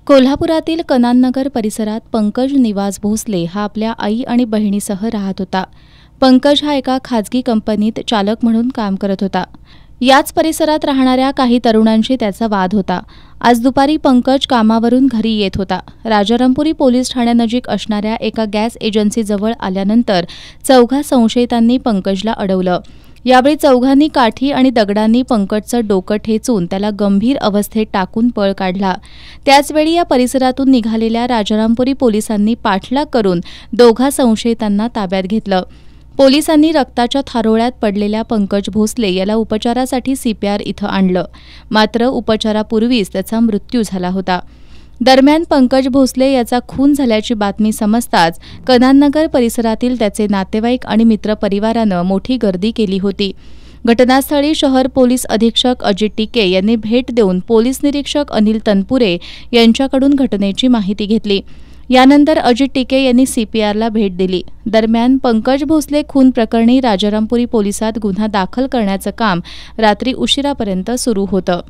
कोल्हापुरातील कनाननगर परिसरात पंकज निवास भोसले हा आपल्या आई आणि बहिणीसह राहत होता. पंकज हा एका खाजगी कंपनीत चालक म्हणून काम करत होता. याच परिसरात राहणाऱ्या काही तरुणांशी त्याचा वाद होता. आज दुपारी पंकज कामावरून घरी येत होता. राजारामपुरी पोलीस ठाण्यानजीक असणाऱ्या एका गॅस एजन्सीजवळ आल्यानंतर चौघा संशयितांनी पंकजला अडवलं. यावेळी चौघांनी काठी आणि दगडांनी पंकजचं डोकं ठेचून त्याला गंभीर अवस्थेत टाकून पळ काढला. त्याचवेळी या परिसरातून निघालेल्या राजारामपुरी पोलिसांनी पाठलाग करून दोघा संशयितांना ताब्यात घेतलं. पोलिसांनी रक्ताच्या थारोळ्यात पडलेल्या पंकज भोसले याला उपचारासाठी CPR इथं आणलं. मात्र उपचारापूर्वीच त्याचा मृत्यू झाला होता. दरम्यान पंकज भोसले याचा खून झाल्याची बातमी समजताच कनाननगर परिसरातील त्याचे नातेवाईक आणि मित्रपरिवारानं मोठी गर्दी केली होती. घटनास्थळी शहर पोलीस अधीक्षक अजित टिके यांनी भेट देऊन पोलीस निरीक्षक अनिल तनपुरे यांच्याकडून घटनेची माहिती घेतली. यानंतर अजित टिके यांनी CPRला भेट दिली. दरम्यान पंकज भोसले खून प्रकरणी राजारामपुरी पोलिसात गुन्हा दाखल करण्याचं काम रात्री उशिरापर्यंत सुरू होतं.